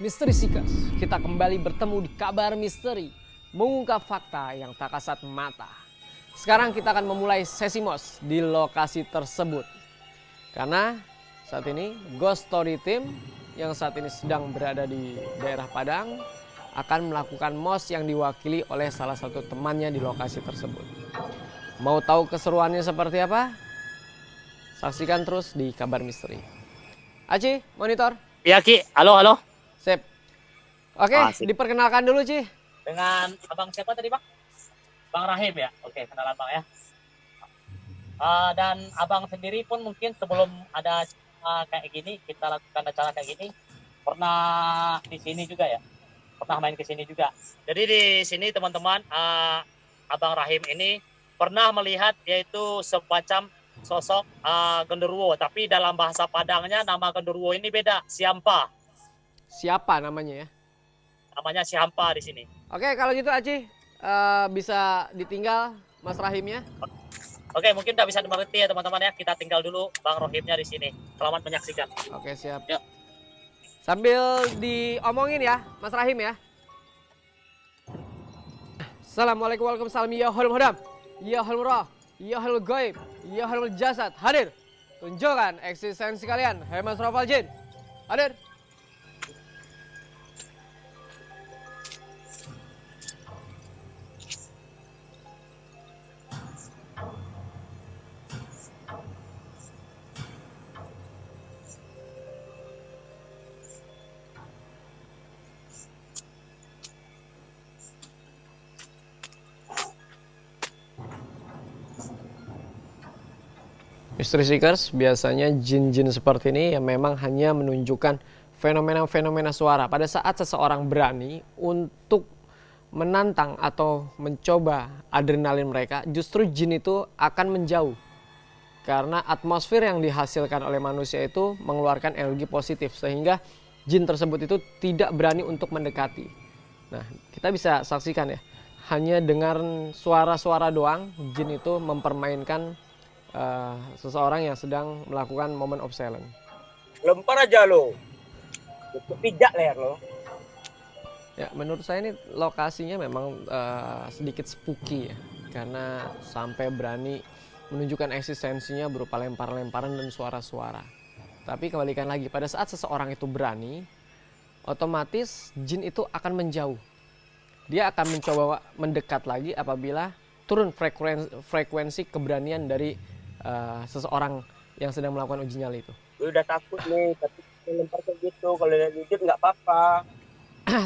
Misteri Seekers, kita kembali bertemu di Kabar Misteri, mengungkap fakta yang tak kasat mata. Sekarang kita akan memulai sesi MOS di lokasi tersebut. Karena saat ini Ghost Story Team yang saat ini sedang berada di daerah Padang akan melakukan MOS yang diwakili oleh salah satu temannya di lokasi tersebut. Mau tahu keseruannya seperti apa? Saksikan terus di Kabar Misteri. Aci, monitor. Iya Ki, halo. Sip. Oke, diperkenalkan dulu Ci. Dengan abang siapa tadi Bang? Bang Rahim ya? Oke, kenalan Bang ya. Dan abang sendiri pun mungkin sebelum ada kayak gini, kita lakukan acara kayak gini, pernah di sini juga ya? Pernah main ke sini juga. Jadi di sini teman-teman, abang Rahim ini pernah melihat yaitu semacam sosok genderuwo, tapi dalam bahasa Padangnya nama genderuwo ini beda, Siampa. Siapa namanya ya? Namanya Siampa di sini. Oke, kalau gitu Aci bisa ditinggal Mas Rahimnya. Oke, mungkin udah bisa dimengerti ya teman-teman ya. Kita tinggal dulu Bang Rohimnya di sini. Selamat menyaksikan. Oke, siap. Yuk. Sambil diomongin ya, Mas Rahim ya. Assalamualaikum warahmatullahi wabarakatuh. Ya halul hadam, ya halul roh, ya halul gaib, ya halul jasad. Hadir. Tunjukkan eksistensi kalian. Hai Mas Rafal Jin. Hadir. Misteri Seekers, biasanya jin-jin seperti ini yang memang hanya menunjukkan fenomena-fenomena suara. Pada saat seseorang berani untuk menantang atau mencoba adrenalin mereka, justru jin itu akan menjauh. Karena atmosfer yang dihasilkan oleh manusia itu mengeluarkan energi positif, sehingga jin tersebut itu tidak berani untuk mendekati. Nah, kita bisa saksikan ya, hanya dengar suara-suara doang, jin itu mempermainkan seseorang yang sedang melakukan moment of silence. Lempar aja lo, pijak leher lo. Ya, menurut saya ini lokasinya memang sedikit spooky ya, karena sampai berani menunjukkan eksistensinya berupa lempar-lemparan dan suara-suara. Tapi kembalikan lagi, pada saat seseorang itu berani, otomatis jin itu akan menjauh. Dia akan mencoba mendekat lagi apabila turun frekuensi keberanian dari seseorang yang sedang melakukan uji nyali itu. Udah takut nih, tapi lempar kayak gitu. Kalau lihat wujud nggak apa-apa.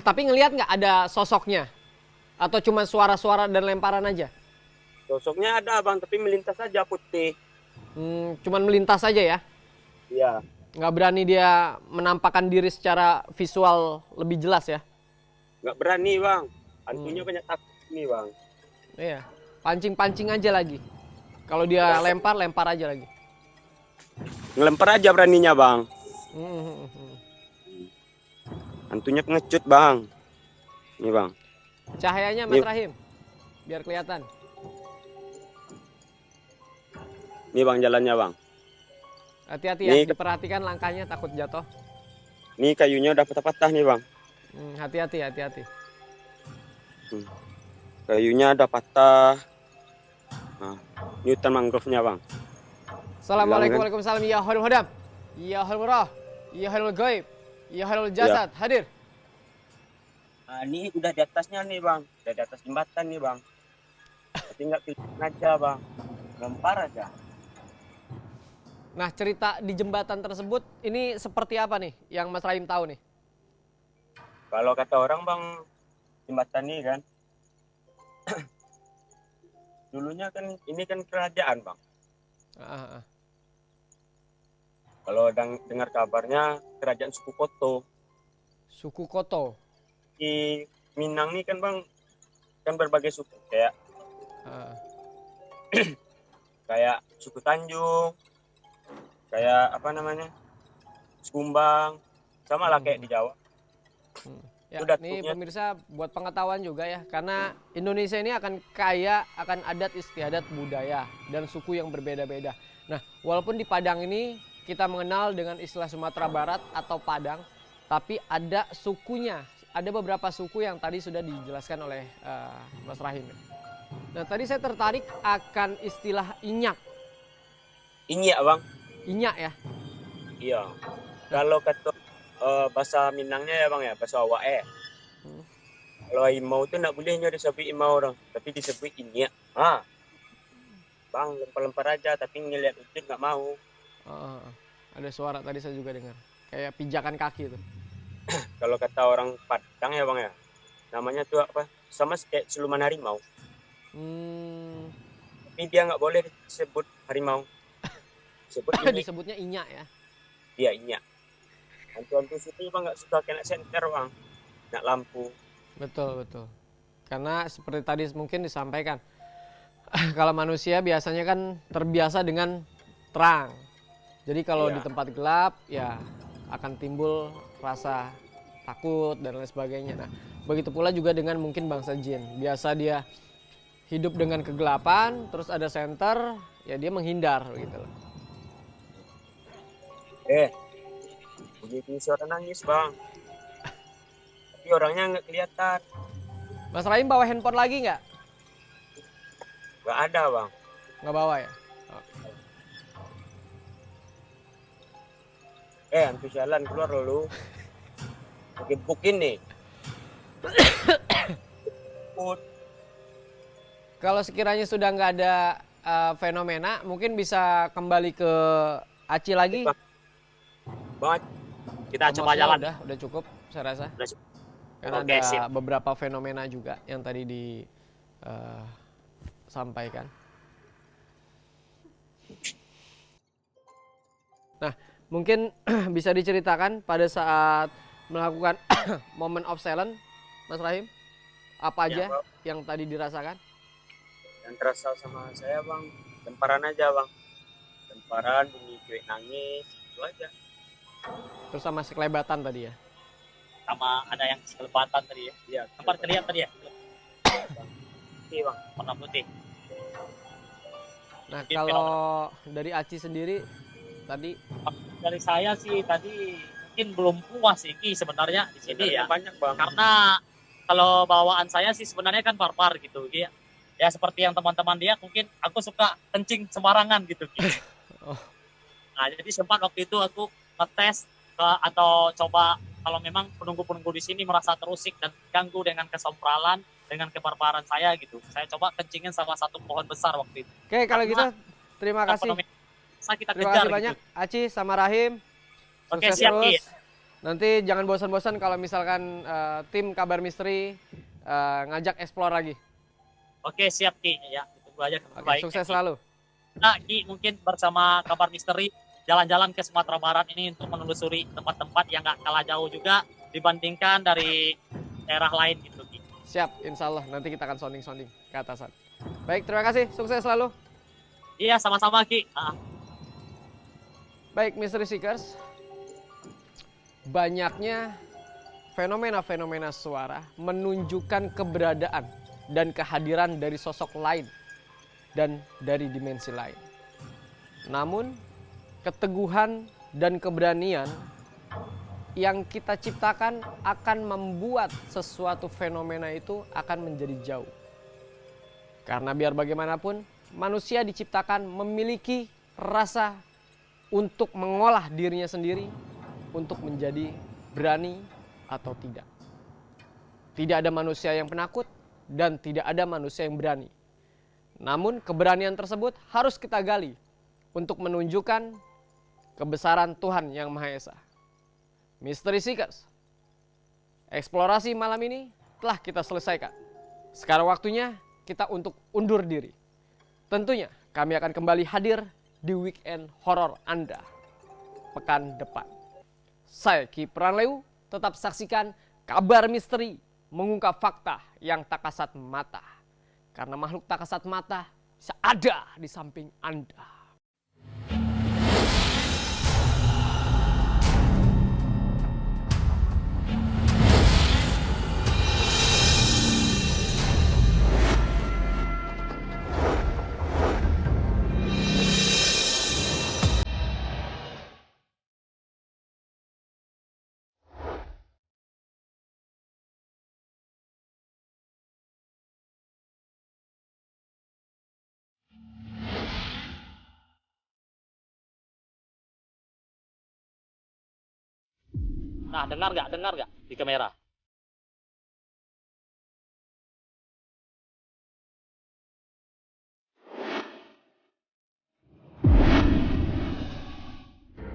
Tapi ngelihat nggak ada sosoknya? Atau cuma suara-suara dan lemparan aja? Sosoknya ada bang, tapi melintas aja putih. Cuman melintas aja ya? Iya. Nggak berani dia menampakkan diri secara visual lebih jelas ya? Nggak berani bang. Hantunya banyak takut nih bang. Iya, pancing-pancing aja lagi. Kalau dia lempar aja lagi. Ngelempar aja beraninya bang. Hantunya pengecut bang. Ini bang. Cahayanya Mas Rahim, biar kelihatan. Ini bang jalannya bang. Hati-hati ya, diperhatikan langkahnya, takut jatuh. Ini kayunya udah patah-patah nih bang. Hati-hati. Kayunya udah patah. Nah, ini hutan mangrove-nya bang. Assalamualaikum warahmatullahi wabarakatuh. Ya halul hadam, ya halul roh, ya halul gaib, ya halul jasad. Ya. Hadir. Nah, ini udah di atasnya nih bang. Udah di atas jembatan nih bang. Tapi nggak kelihatan aja bang. Lempar aja. Nah, cerita di jembatan tersebut ini seperti apa nih yang Mas Rahim tahu nih? Kalau kata orang bang, jembatan ini kan dulunya kan ini kan kerajaan bang. Kalau dengar kabarnya kerajaan suku Koto. Suku Koto. Di Minang nih kan bang, kan berbagai suku kayak kayak suku Tanjung, kayak apa namanya, Sumbang, sama lah kayak di Jawa. Ya, ini pemirsa buat pengetahuan juga ya, karena Indonesia ini akan kaya akan adat istiadat budaya dan suku yang berbeda-beda. Nah, walaupun di Padang ini kita mengenal dengan istilah Sumatera Barat atau Padang, tapi ada sukunya. Ada beberapa suku yang tadi sudah dijelaskan oleh Mas Rahim. Nah, tadi saya tertarik akan istilah inyak. Inyak bang. Inyak ya? Iya. Kalau kata bahasa Minangnya ya bang ya, bahasa awak Hmm. Kalau imau tuh nggak bolehnya disebut imau dong, tapi disebut inyak. Bang lempar-lempar aja, tapi ngeliat ujung nggak mau. Ada suara tadi saya juga dengar. Kayak pijakan kaki itu. Kalau kata orang Padang ya bang ya, namanya tuh apa? Sama kayak siluman harimau. Tapi dia nggak boleh disebut harimau. Disebut inyak. Disebutnya inyak ya? Dia inyak. Hantu-hantu situ bang nggak suka kena senter bang, nggak lampu. Betul, betul. Karena seperti tadi mungkin disampaikan, kalau manusia biasanya kan terbiasa dengan terang. Jadi kalau Iya. di tempat gelap ya akan timbul rasa takut dan lain sebagainya. Nah, begitu pula juga dengan mungkin bangsa jin. Biasa dia hidup dengan kegelapan, terus ada senter, ya dia menghindar gitu loh. Begitu suara nangis bang, tapi orangnya nggak kelihatan. Mas Rahim bawa handphone lagi nggak? Nggak ada bang. Nggak bawa ya? Hantu jalan keluar dulu. Mungkin nih. Kalau sekiranya sudah nggak ada fenomena, mungkin bisa kembali ke Aci lagi. Bang, Kita coba Emosinya jalan. udah cukup saya rasa. Udah cukup. Karena Oke, ada sip. beberapa fenomena juga yang tadi disampaikan. Nah, mungkin bisa diceritakan pada saat melakukan moment of silence, Mas Rahim, apa aja Bang. yang tadi dirasakan? Yang terasa sama saya bang, lemparan aja bang. Lemparan, bunyi cuek nangis, itu aja. Terus sama sekelebatan tadi ya? Sama ada yang kelebatan tadi ya. Iya. Tempat terlihat tadi ya. Iya bang. Warna putih. Nah, Mungkin kalau dari Aci sendiri tadi Dari saya sih tadi mungkin belum puas sih Ki sebenarnya di sini ya. Banyak bang. Karena kalau bawaan saya sih sebenarnya kan barbar gitu Ki. Ya seperti yang teman-teman dia mungkin aku suka kencing sembarangan gitu Ki. Oh. Nah, jadi sempat waktu itu aku ngetes atau coba kalau memang penunggu-penunggu di sini merasa terusik dan ganggu dengan kesompralan, dengan kebarbaran saya gitu. Saya coba kencingin salah satu pohon besar waktu itu. Oke, kalau gitu terima kasih. Kita Terima kejar kasih banyak gitu. Aci sama Rahim. Oke, Sukses siap, Ki. terus. Nanti jangan bosan-bosan kalau misalkan tim Kabar Misteri ngajak explore lagi. Oke, siap Ki. Ya, tunggu aja. Oke, Baik, sukses Ki. selalu. Nah, Ki mungkin bersama Kabar Misteri jalan-jalan ke Sumatera Barat ini untuk menelusuri tempat-tempat yang nggak kalah jauh juga dibandingkan dari daerah lain gitu Ki. Siap, insya Allah nanti kita akan sounding-sounding ke atasan. Baik, terima kasih. Sukses selalu. Iya, sama-sama Ki. Baik, Mystery Seekers. Banyaknya fenomena-fenomena suara menunjukkan keberadaan dan kehadiran dari sosok lain dan dari dimensi lain. Namun, keteguhan dan keberanian yang kita ciptakan akan membuat sesuatu fenomena itu akan menjadi jauh. Karena biar bagaimanapun, manusia diciptakan memiliki rasa untuk mengolah dirinya sendiri untuk menjadi berani atau tidak. Tidak ada manusia yang penakut dan tidak ada manusia yang berani. Namun keberanian tersebut harus kita gali untuk menunjukkan kebesaran Tuhan Yang Maha Esa. Mystery Seekers, eksplorasi malam ini telah kita selesaikan. Sekarang waktunya kita untuk undur diri. Tentunya kami akan kembali hadir di weekend horor Anda pekan depan. Saya Ki Pranleu, tetap saksikan Kabar Misteri mengungkap fakta yang tak kasat mata. Karena makhluk tak kasat mata bisa ada di samping Anda. Nah, dengar nggak? Dengar nggak di kamera?